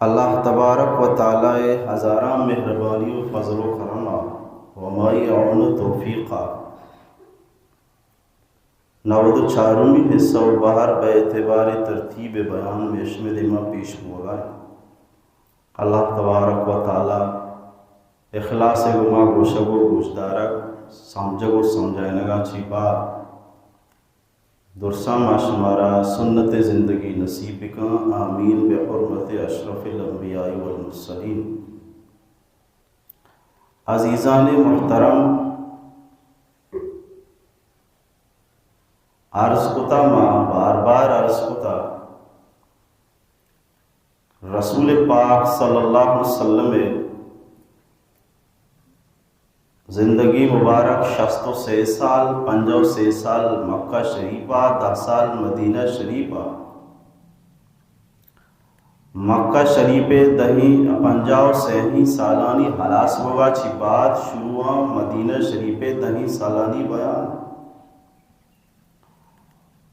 اللہ تبارک و تعالی ہزاراں مہربانی و فضل و کرم ومائی عون و توفیقہ نود چارمی حصہ و بہر بے اعتبار ترتیب بیان میں اشمد ما پیش مولا ہے۔ اللہ تبارک و تعالی اخلاص گما گوشگو گوشدارک سمجھگو سمجھائنگا چی بات درسا ماشمارا سنت زندگی نصیب کن آمین بحرمت اشرف الانبیاء والمرسلین۔ عزیزان محترم، عرض کتا ماں بار بار عرض کتا رسول پاک صلی اللہ علیہ وسلم زندگی مبارک 63 سال 56 سال مکہ شریفہ 10 سال مدینہ شریفہ مکہ شریف دہی 50 سالانی حلاس بگا چی بات شروع مدینہ شریف دہی سالانی بیان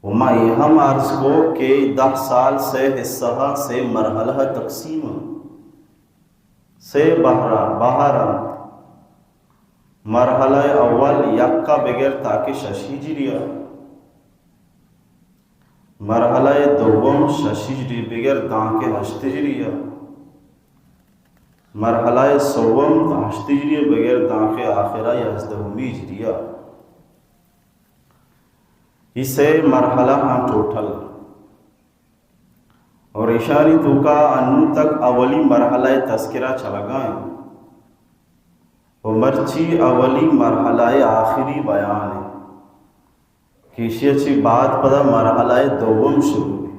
وما یہ ہم عرض کو کہ 10 سال سے حصہ سے مرحلہ تقسیم سے بہرہ مرحلہ اول یکا بغیر تاکہ شش ہجریہ مرحلہ دوم شش ہجری بغیر دان کے 8 ہجریہ مرحلہ سوم 8 ہجریہ بغیر دان کے آخرہ 11 ہجریہ۔ اسے مرحلہ ہاں ٹوٹل اور اشاری تو کا انو تک اولی مرحلہ تذکرہ چلا گائیں مرچی اولی مرحلہ آخری بیان ہے کیشی اچھی بات پدا مرحلہ دوم شروع ہے۔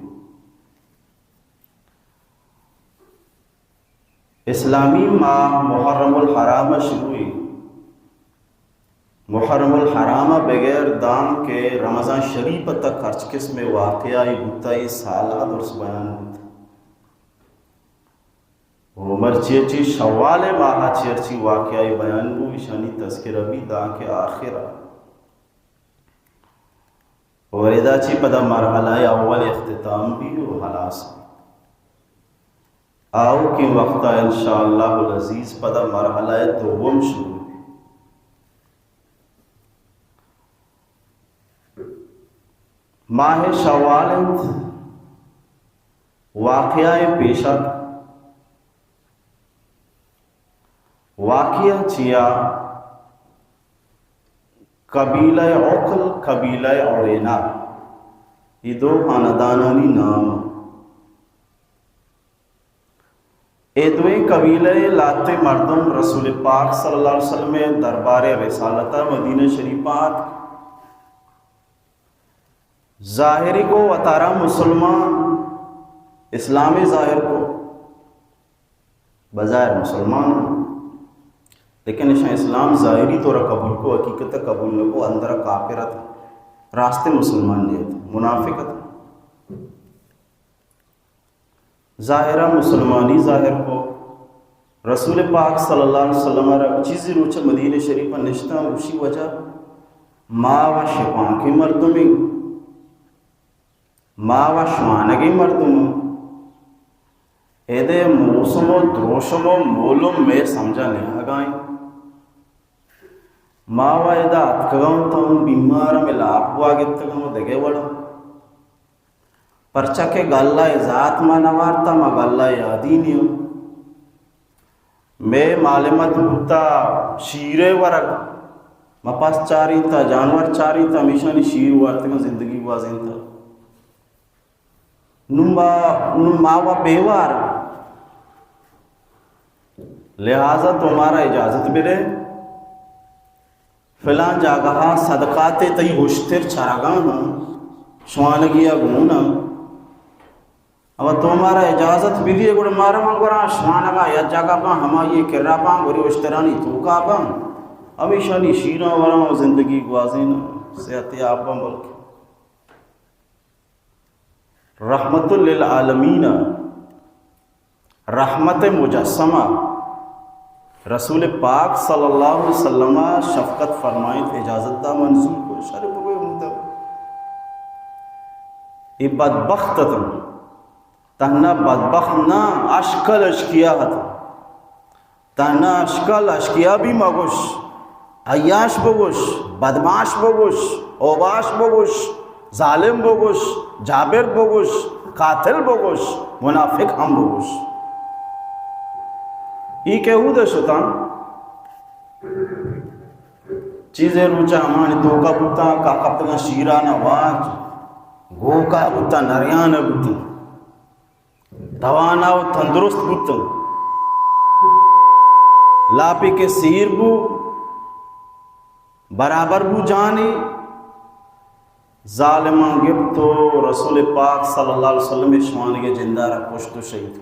اسلامی ماہ محرم الحرام شروع ہے۔ محرم الحرام بغیر دام کے رمضان شریف تک ہر قسم واقعی بتائی سالہ درس بیان ہوتا عمر چیچی شوال ماہ چیرچی واقعی بیان ہو اشانی تذکرہ بھی دا کے آخرہ اور ادا چی پدا مرحلہ اول اختتام بھی ہو حلاس آؤ کی وقتہ انشاءاللہ العزیز پدا مرحلہ دوم شروع ہے۔ ماہ شوال واقعہ پیشہ واقعہ چیا قبیلہ عقل قبیلہ عرینا یہ دو خاندانانی نام اے دوئے قبیلہ لاتے مردم رسول پاک صلی اللہ علیہ وسلم دربار رسالتہ مدینہ شریفات ظاہری کو وطارہ مسلمان اسلامی ظاہر کو بظاہر مسلمان لیکن اشان اسلام ظاہری طور قبول کو حقیقت قبول نہ کو اندر کافرت راستے مسلمان نیت منافقت ظاہرہ مسلمانی ظاہر کو رسول پاک صلی اللہ علیہ وسلم را چیزی روچ مدینہ شریف نشتہ روشی وجہ ماں و شپان کی مردمی ماں و شوانگی مردم ایدے موسم و دروشم و مولم میں سمجھا نہیں آگائیں ماں و ایدہ اتکگاؤں تاؤں بیمارا میں لاپو آگتگاؤں دگے وڑا پرچہ کے گاللہ ذات ماں نوارتا ماں گاللہ یادی نہیں میں معلومات ہوتا شیرے ورگ ماں پاس چاری تا جانور چاری تا ہمیشہ شیر وارتے گا زندگی وازین تا ماوا بیوار لہذا تمہارا اجازت برے فلان جاگہا صدقات تی ہوشتر چراگانا شوانگیا گونا اب تمہارا اجازت بھی گوڑا مارا مانگورا شوانگا یا جاگہ پا ہما یہ کرا پا گوری ہوشترانی توکا پا ہمیشہ نی شیرہ ورا زندگی گوازینا صحتی آپا ملک رحمت للعالمین رحمت مجسمہ رسول پاک صلی اللہ علیہ وسلم شفقت فرمائیں اجازت دا منظور کو شرف ہوئے مدب ای بدبختتن تہنا بدبخت نہ اشکل اشکیا ہتا تہنا اشکل اشکیا بھی مگوش عیاش بگوش بدماش بگوش اوباش بگوش ظالم بگوش جابر بگوش قاتل بگوش منافق ہم بگوش ای کہ ہو دے شیطان چیزیں روچا ہمانی دوکا بوتا کاکبتگا شیران واج گوکا بوتا نریان بوتا دوانا و تندرست بوتا لاپی کے سیر بو برابر بو جانی ظالمان گفت تو رسول پاک صلی اللہ علیہ وسلم شوان کے جندارہ کشت و شہید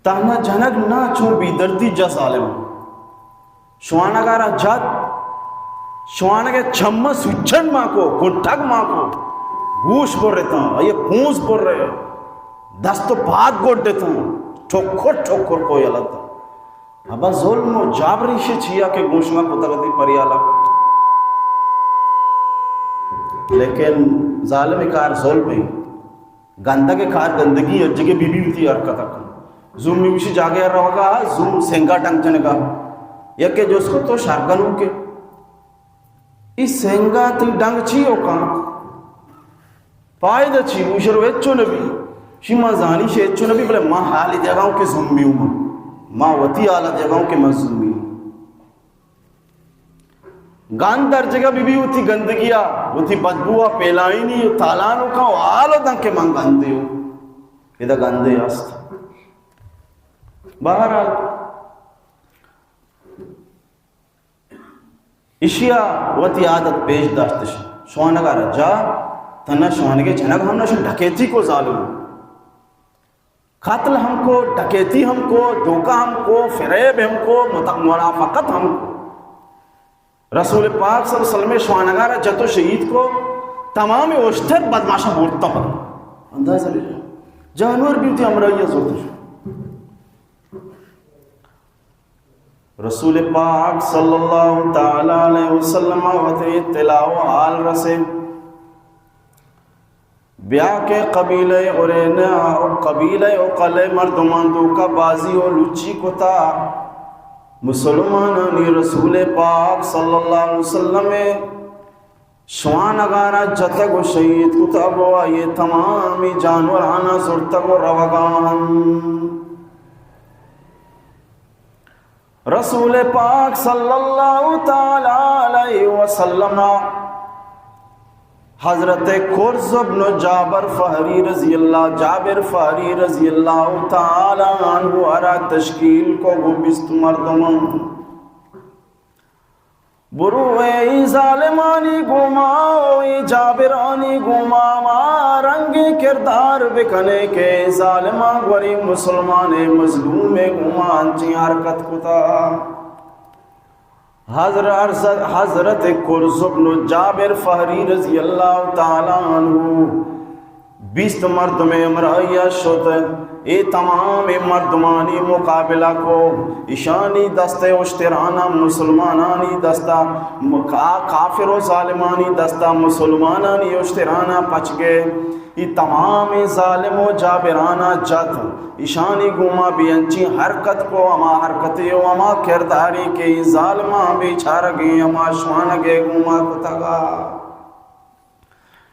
تانا جنگ نہ چون بی دردی جا ظالم شوانگارا جات شوانگے چھمہ سوچن ماں کو گھنٹک ماں کو گوش بور رہتا ہوں یہ پونس بور رہے دست و پات گوٹ دیتا ہوں ٹھوکر کوئی اللہ تھا ابا ظلم و جابری سے چھیا کہ گوشما کو تغتی پریالا لیکن ظالم کار ظلم ہے گندہ کے کار گندگی اور جگہ بی بی ہوتی حرکت اکن زوم میں وشی جاگے رہا گا زوم سنگا ٹنگ چنے گا یا کہ جو اس کو تو شارکنوں کے اس سنگا تی ڈنگ چی ہوکا پائدہ چی وشرو اچھو نبی شیما زانی شے اچھو نبی بلے ماں حالی جگہوں کے زمی ہوں ماں وطی آلہ جگہوں کے ماں زمی ہوں گاندر جگہ بھی ہوتی گندگیا ہوتی بدبوہ پیلائنی تالانوں کا آلو دن کے من گندے ہو ادھا گندے است بہرحال اشیاء وطی عادت پیش داشتش شوانگا رجا تنہ شوانگے جنگ ہم نشن ڈھکیتی کو ظالم قاتل ہم کو ڈکیتی ہم کو دھوکہ ہم کو فریب ہم کو منافقت ہم کو رسول پاک صلی اللہ علیہ وسلم شوانگارہ جت و شہید کو تمام اوشتر بدماشا بورتا پر اندازہ لے جائے جانور بھی تھی امرائیہ زورتش رسول پاک صلی اللہ تعالی علیہ وسلم وطی اطلاع و حال رسے بیا کے قبیلہ اورینا اور قبیلہ اقل مردمان دو کا بازی و لچی کو تا مسلمانانی رسول پاک صلی اللہ علیہ وسلم شوانگارا جتگ و شہید کو تا بوا یہ تمامی جانورانا زرتگ و روگان رسول پاک صلی اللہ تعالی علیہ وسلم حضرت قرز بن جابر فہری رضی اللہ تعالی عنہ ارا تشکیل کو گوبست مردمان برو اے ظالمانی گوما اے جابرانی گوما ما رنگ کردار بکنے کے ظالمہ گوری مسلمان مظلوم گوما انچی حرکت کتا حضرت قرز بن جابر فہری رضی اللہ تعالیٰ عنہ 20 مرد میں امرائیہ شد اے تمام مردمانی مقابلہ کو اشانی دست اشترانہ مسلمانانی دستہ کافر و ظالمانی دستہ مسلمانانی اشترانہ پچ گئے یہ تمام ظالم و جابرانہ جت اشانی گوما بھی انچی حرکت کو اما حرکتی و اما کرداری کے ظالمہ بھی چھارگی اما شوانگے گوما کو تگا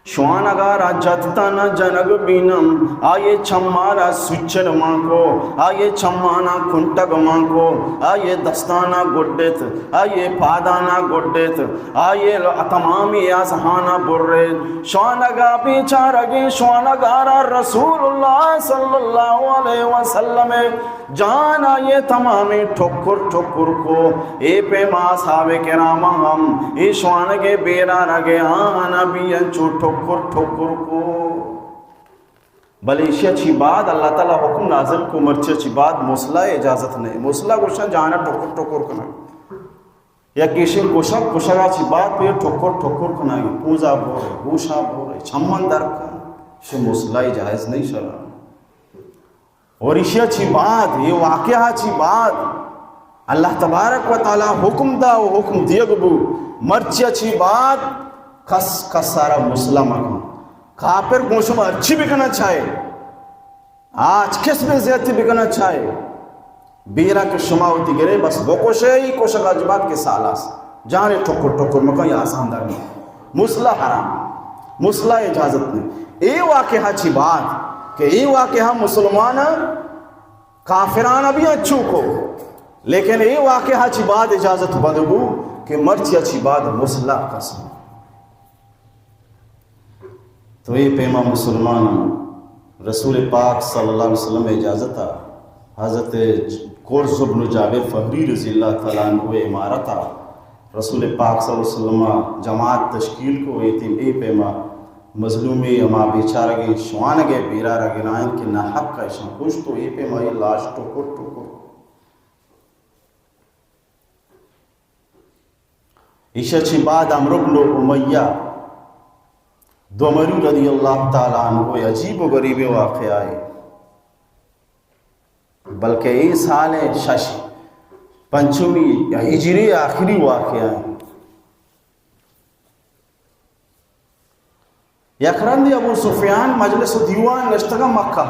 شوانگارا جتتانا جنگ بینم آئے چھمارا سچر ماں کو آئے چھمانا کھنٹگ ماں کو آئے دستانا گڈت آئے پادانا گڈت آئے تمامی آزہانا برد شوانگا بیچارگی شوانگارا رسول اللہ صلی اللہ علیہ وسلم جان آئے تمامی ٹھکر ٹھکر کو اے پہ ماں صحابہ کرام ہم اے شوانگے بیرا رگے آنا بھی انچو ٹھکر کو بلے اسی اچھی بات اللہ تعالیٰ حکم نازل کو مرچی اچھی بات موسلہ اجازت نہیں موسلہ گوشن جانا ٹھکر کنا یا کسی گوشن اچھی بات پہ ٹھکر کنا پوزا بورے گوشا بورے چھمن در کا اسے موسلہ اجازت نہیں شرع اور اسی اچھی بات یہ واقعہ اچھی بات اللہ تبارک و تعالیٰ حکم دا و حکم دیا گبو مرچی اچھی بات کس سارا مسلم اکن کافر گوشم اچھی بکنا چاہے آج کس میں زیادتی بکنا چاہے بیرا کے شما ہوتی گرے بس وہ کوشے کوشگا جبات کے سالاس جانے ٹھکر ٹھکر مکہ یا آسان در نہیں مسلح حرام مسلح اجازت نہیں اے واقعہ چی بات کہ اے واقعہ مسلمان کافران بھی اچھو کو لیکن اے واقعہ چی بات اجازت بدگو کہ مرچی اچھی بات مسلح قسم تو یہ پیما مسلمان رسول پاک صلی اللہ علیہ وسلم اجازت حضرت قرظ بن جابر فہری رضی اللہ تعالیٰ عنہ امارت رسول پاک صلی اللہ علیہ وسلم جماعت تشکیل کو ایتیم اے پیما مظلومی اما بیچارہ گئے شوان گئے بیرا رگے نائن کے نہ حق کا اشان خوش تو اے پیما یہ لاش ٹکر ٹکر عشاء چی بعد عمرو بن امیہ دومری رضی اللہ تعالیٰ عنہ عجیب و غریب واقعہ ہے بلکہ یہ سال شش پنچمی یا ہجری آخری واقعہ ہے یکرندی ابو سفیان مجلس دیوان نشتگا مکہ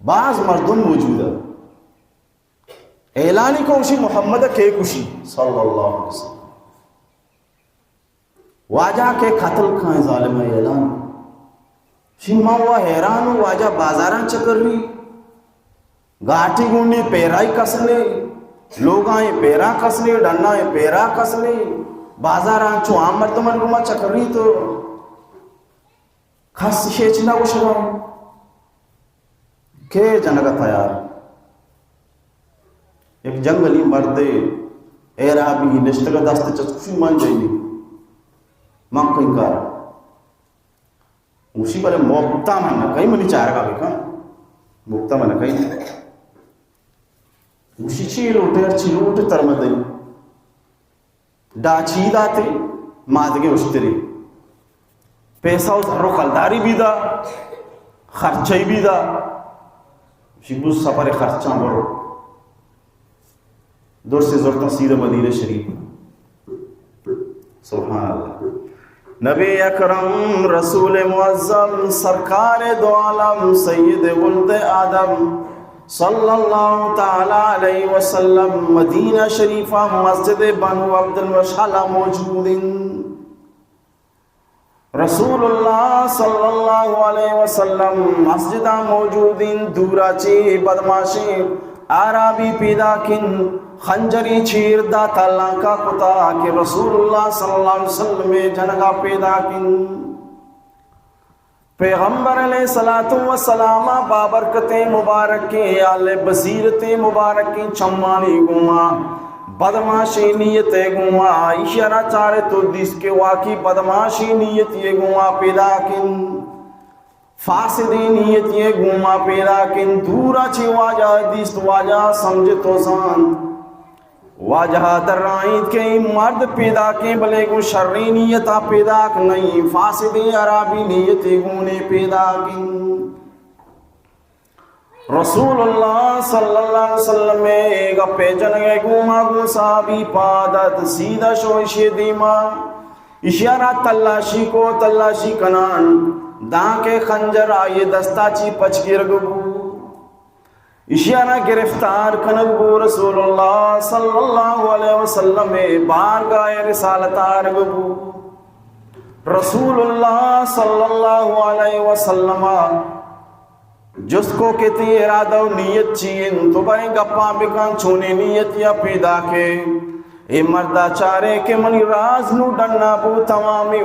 بعض مردم موجود ہے اعلانی کو اسی محمد کے کشی صلی اللہ علیہ وسلم واجہ کے قتل کھائیں ظالم اعلان شیمہ ہوا حیران ہو واجہ بازاران چکر لی گاٹی گونڈی پیرائی کسلے لوگ آئیں پیرا کسلے ڈنہ پیرا کسلے بازاران چو عام مردمان گما چکر لی تو خاص شیچنا کو شباؤں کہ جنگا تیار ایک جنگلی مردے ایرابی نشتگا دست چسکشی مان جائنی ماں کو انکار اسی بلے موقتا ماننا کئی منی چاہ رہا بکا موقتا ماننا کئی اسی چی لوٹے ارچی لوٹے ترمدے دا چی داتے مادگے اشتری پیسہ اس رو خلداری بھی دا خرچائی بھی دا شیبوز سفر خرچان برو دور سے زورتا سیر مدینہ شریف سبحان اللہ نبی اکرم رسول معظم سرکار دو عالم سید ولد آدم صلی اللہ تعالیٰ علیہ وسلم مدینہ شریفہ مسجد بنو عبد الوشالہ موجود رسول اللہ صلی اللہ علیہ وسلم مسجدہ موجود دورا چی بدماشی عربی پیدا کن خنجری چیر دا تالان کا کتا کہ رسول اللہ صلی اللہ علیہ وسلم جنگا پیدا کن پیغمبر علیہ السلام بابرکت مبارکی آل بصیرت مبارکی چمانی گوما بدماشی نیت گوما اشارہ چارے تو دیس کے واقعی بدماشی نیت یہ گوما پیدا کن فاسدی نیت یہ گوما پیدا کن دورا چی واجہ دیست واجہ سمجھ تو سان واجہ در رائید کے مرد پیدا کے بلے کو شرری نیتا پیدا نہیں فاسدی عرابی نیت گونے پیدا کن رسول اللہ صلی اللہ علیہ وسلم ایک پیجن گئے گوما گو صحابی پادت سیدھا شوشی دیما اشارہ تلاشی کو تلاشی کنان دان کے خنجر آئیے دستا چی پچ گرگو اشارہ گرفتار کنگو رسول اللہ صلی اللہ علیہ وسلم بارگاہ رسالت آرگو رسول اللہ صلی اللہ علیہ وسلم جس کو کہتی ارادہ و نیت چین تو بھائی گپا بکن چھونے نیت یا پیدا کے اے مردہ چارے کے منی راز نو ڈننا بو تمامی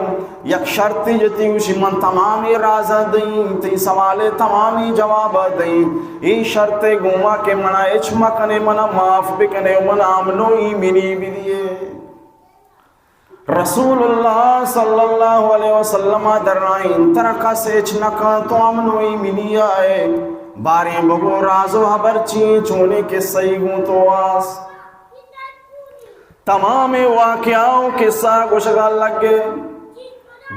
یک شرطی جتی اسی من تمامی راز دیں تی سوال تمامی جواب دیں ای شرط گوما کے منا اچما کنے منا معاف بکنے منا امنوئی منی بھی دیئے رسول اللہ صلی اللہ علیہ وسلم درائن ترکا سے اچنکا تو امنوئی منی آئے باریں بگو راز و حبر چین چونے کے سیگوں تو آس تمام واقعاؤں کے ساتھ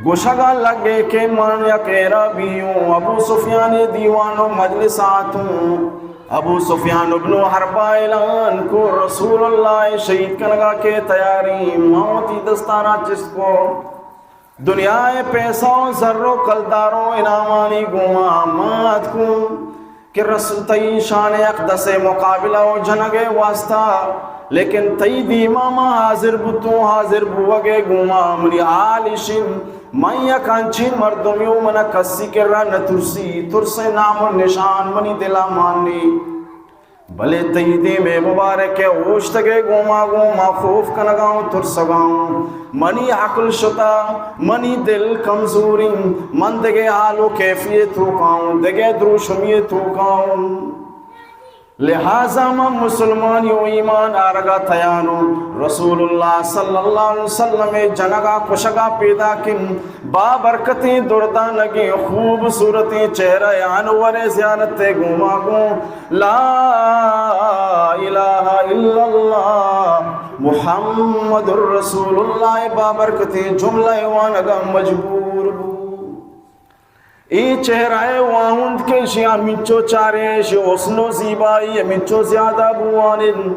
گوشگا لگے کہ من یا کہرا بیوں ابو سفیان دیوانوں مجلساتوں ابو سفیان ابن حرب اعلان کو رسول اللہ شہید کنگا کے تیاری موتی دستانہ جس کو دنیا پیسوں ذرو کلداروں انعامانی گوما مات کو کہ رسول تی شان اقدس مقابلہ و جنگے واسطہ لیکن تی دیماما حاضر بتو حاضر بوگے گوما منی عالشن من یکانچین مردمیو منہ کسی کر رہا نترسی ترس نام و نشان منی دلا ماننی بلے تیدی میں مبارک ہے اوشتگے گوما گوما خوف کنگاؤں ترسگاؤں منی عقل شتا منی دل کمزوری من دگے حالو کیفیت روکاؤں دگے دروشمیت روکاؤں لہذا میں مسلمان یو ایمان آرگا تیانو رسول اللہ صلی اللہ علیہ وسلم جنگا کشگا پیدا کن بابرکتیں دردانگی خوبصورتیں چہرہ انور زیارت گوما گو لا الہ الا اللہ محمد الرسول اللہ بابرکتیں جملہ وانگا مجبور بو ای چہرہ واہند کے شیعہ منچو چارے شی حسن و زیبائی منچو زیادہ بوانن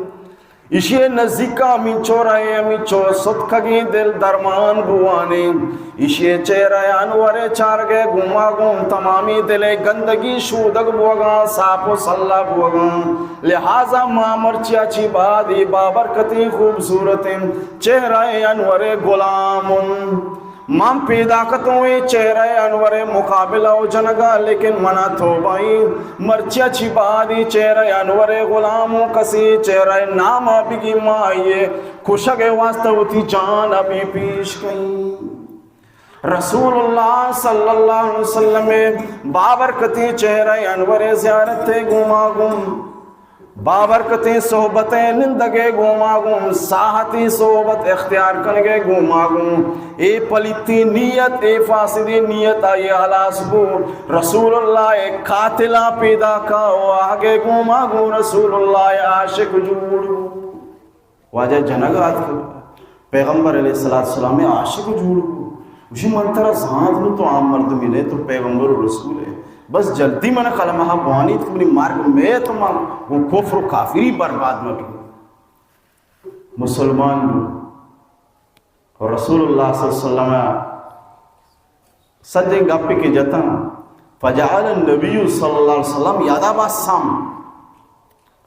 اشی نزدیکا منچو رہے منچو صدقگی دل درمان بوانن اشی چہرہ انور چارگے گما گم تمامی دل گندگی شودگ بوگا ساپ و صلح بوگا لہذا مامرچیا چی بادی بابرکتی خوبصورتیں چہرہ انور غلام ماں پیدا کتویں چہرہ انور مقابلہ و جنگا لیکن منا توبائی مرچیا چھپادی چہرہ انور غلاموں کسی چہرہ نام بگی مائیے خوشگے واسطہ ہوتی جان ابھی پیش گئی رسول اللہ صلی اللہ علیہ وسلم بابرکتی چہرہ انور زیارت گما گم بابرکتیں صحبتیں نندگے گوما گم ساحتی صحبت اختیار کرنگے گوما گم اے پلیتی نیت اے فاسدی نیت آئی حلاس بو رسول اللہ ایک قاتلہ پیدا کا آگے گوما گم رسول اللہ عاشق جوڑ واجہ جنگات کر پیغمبر علیہ السلام عاشق جوڑ اسی منترہ سانت میں تو عام مرد ملے تو پیغمبر و رسول ہے بس جلدی من قلمہ بوانی تو منی مارک میں تو وہ کفر و کافری برباد مٹو مسلمان اور رسول اللہ صلی اللہ علیہ وسلم سجے گپی کے جتا فجعل النبی صلی اللہ علیہ وسلم یادا باسام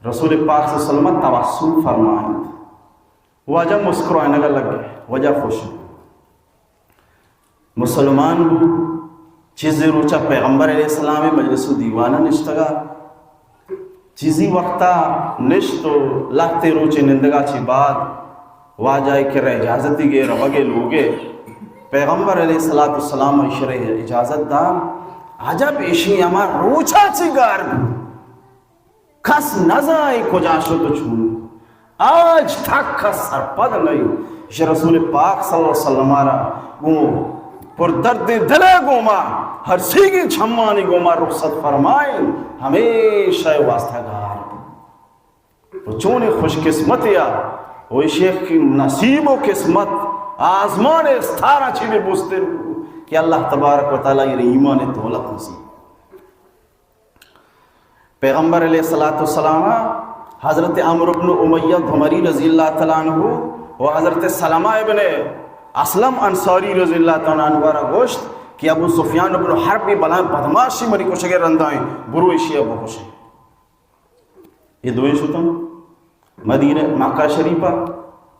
رسول پاک صلی اللہ علیہ وسلم توسل فرمائیں وجہ مسکرائنے لگے وجہ خوش مسلمان چیزی روچا پیغمبر علیہ السلام مجلس و دیوانہ نشتگا چیزی وقتا نشتو لہتے روچے نندگا چی بعد واجائی کر اجازتی گے روگے لوگے پیغمبر علیہ السلام اشرے اجازت دا عجب اشی اما روچا چی گار کس نزائی کو جاشو تو چھون آج تھک کس سرپد نہیں اش رسول پاک صلی اللہ علیہ وسلم آرہا پر درد دلے گوما ہر سیگی چھمانی گوما رخصت فرمائیں ہمیشہ واسطہ گار تو چونی خوش قسمتیا وہی شیخ کی نصیب و قسمت آزمان استارہ چھنے بوستے کہ اللہ تبارک و تعالیٰ یہ ایمان دولت نصیب پیغمبر علیہ السلام حضرت عمرو بن امیہ دھمری رضی اللہ تعالیٰ عنہ و حضرت سلمہ ابن اسلم انصاری رضی اللہ تعالیٰ عنہ وارا گوشت کہ ابو سفیان بن حرب بلائیں بدماشی مری کشگے رندائیں برو اشی ابو خوشیں یہ دوئیں شتن مدینہ مکہ شریفہ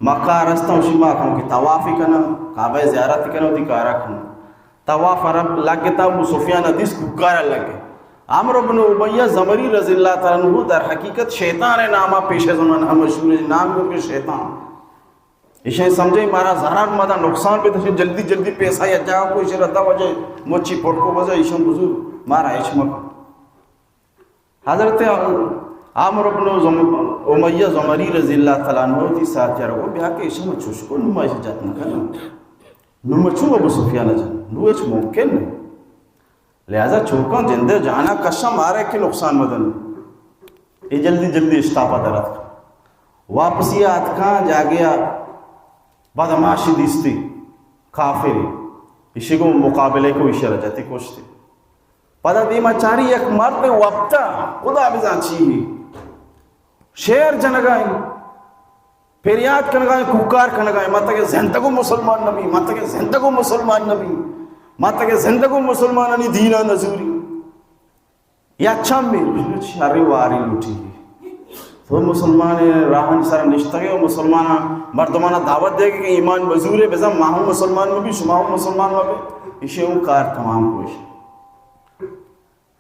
مکہ رستہ اسی ماں کی توافی کنا کعبہ زیارت کنا دی کارا کنا تواف عرب لگتا ابو سفیان حدیث ککارا لگے عمرو بن امیہ زمری رضی اللہ تعالیٰ عنہ در حقیقت شیطان نامہ پیش زمان ہم مشہور نام کو کہ شیطان اسے سمجھے مارا ضرر مدہ نقصان پہ تشے جلدی جلدی پیسہ یا جاؤ کوئی شرطہ وجہ مچی پھوٹ کو وجہ اسے بزرگ مارا اشمک حضرت عمرو بن امیہ زمری رضی اللہ تعالیٰ عنہ تھی ساتھ جا رہا بیا کہ اسے مچوش کو نمہ اسے جات نہ کرنا نمہ چو ابو سفیان جان نو اچھ ممکن نہیں لہذا چوکاں جندے جانا کشا مارے کہ نقصان مدن یہ جلدی جلدی اشتاپا درد واپسی آت کہاں جا گیا بدماشی دیستی کافری اسی کو مقابلے کو اشارہ جاتی کوشتی پدا دیما چاری ایک مرد وقتا خدا بزان چیہی شیر جنگائیں پھر یاد کنگائیں کوکار کنگائیں ماتا کہ زندگو مسلمان نبی، ماتا کہ زندگو مسلمان نبی، ماتا کہ زندگو مسلمانانی دینا نزوری یا چمیر شاری واری لوٹی تو مسلمان راہن سر نشتہ گئے مسلمانہ مردمانہ دعوت دے کہ ایمان مزور ہے بزم ماہوں مسلمان میں بھی شماہوں مسلمان میں بھی اسے اون کار تمام کوش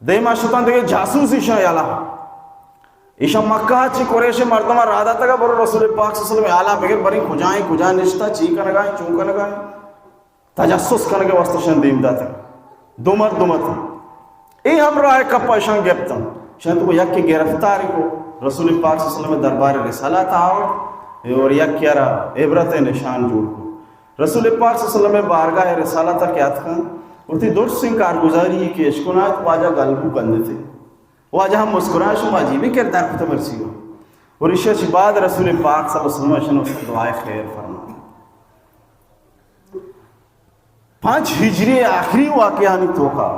دیما شیطان دیکھے جاسوس ایشا یالا ایشا مکہ چی قریش مردمہ رادہ تکا برو رسول پاک صلی اللہ علیہ وسلم آلہ بگر بری کجائیں نشتہ چی کنگائیں چون کنگائیں تجسس کنگے وستشن دیم داتا دومت ای ہم رائے کپا شان گپتا شان تو یک کی گرفتاری کو رسول پاک صلی اللہ علیہ وسلم دربار رسالت آؤ اور یک کیا رہا عبرت نشان جوڑ کو رسول پاک صلی اللہ علیہ وسلم بارگاہ رسالت کیا تھا اتی درست سنگ کارگزاری کی اشکنات واجہ گلبو کندے تھے واجہ ہم مسکران شما عجیبی کردار کو تمرسی ہو اور اس بعد رسول پاک صلی اللہ علیہ وسلم دعائے خیر فرما 5 ہجری آخری واقعہ نہیں توقع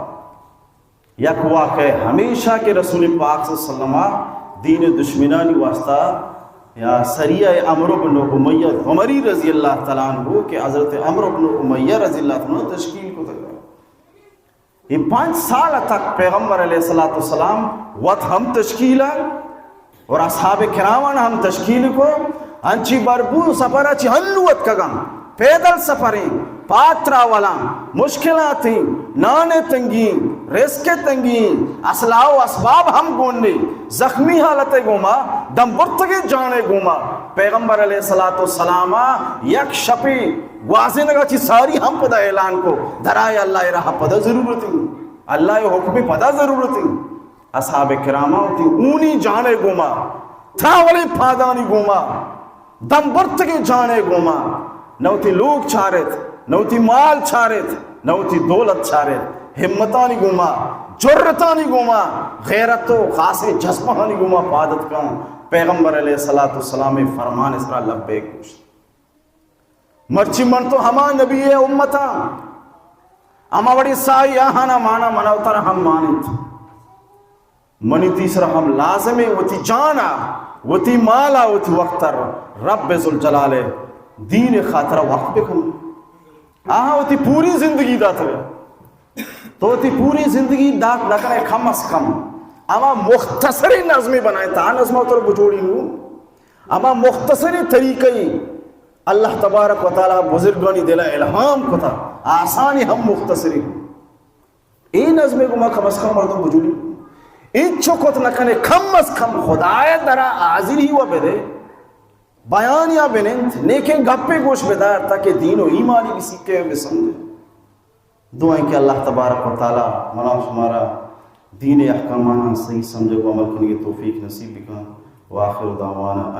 یک واقع ہمیشہ کے رسول پاک صلی اللہ علیہ وسلم دین دشمنانی واسطہ یا سریہ عمرو بن امیہ عمری رضی اللہ تعالیٰ عنہ کہ حضرت عمرو بن امیہ رضی اللہ عنہ تشکیل کو تک یہ 5 سال تک پیغمبر علیہ السلام وقت ہم تشکیل اور اصحاب کرامن ہم تشکیل کو انچی بربو سفرہ چی ہلوت کگم پیدل سفریں پاترا والا مشکلاتیں نانے تنگین رزق تنگین اسلحہ و اسباب ہم گوننے زخمی حالت گوما دم برتگی جانے گوما پیغمبر علیہ السلام یک شپی واضح نگا چی ساری ہم پدا اعلان کو درائے اللہ رہا پدا ضرورتی اللہ حکمی پدا ضرورتی اصحاب کرامہ ہوتی اونی جانے گوما تھاولی پادانی گوما دم برتگی جانے گوما نوتی لوگ چھارت نوتی مال چھارت نوتی دولت چھارت ہمتانی گوما جرتانی گوما غیرتو خاص جذبانی گوما پادت کا پیغمبر علیہ السلام فرمان اسرا لبیک گوشت مرچی من تو ہما نبی امتا اما بڑی سائی آہانا مانا منوتر ہم مانت منی تیسرا ہم لازمی وتی جانا وتی مالا وتی وقتر رب ذوالجلال دین خاطرہ وقت بکن آہاں وتی پوری زندگی داتا ہے تو وتی پوری زندگی دات لکھنے کم از کم اما مختصری نظمی بنائے تا نظمہ تو بجوڑی ہوں اما مختصری طریقی اللہ تبارک و تعالی بزرگانی دلا الہام کو تھا آسانی ہم مختصری ای نظمی کو ما کم از کم مردم بجوڑی این چکت نکنے کم از کم خدای درہ حاضر ہی و بدے بیان یا بنند نیکن گپے گوش بدار تاکہ دین و ایمانی بھی سیکھے ہوئے سمجھے دعائیں کہ اللہ تبارک و تعالی منا شمارا دین احکامانا صحیح سمجھے کو عمل کرنے کی توفیق نصیب بکن وآخر دعوانا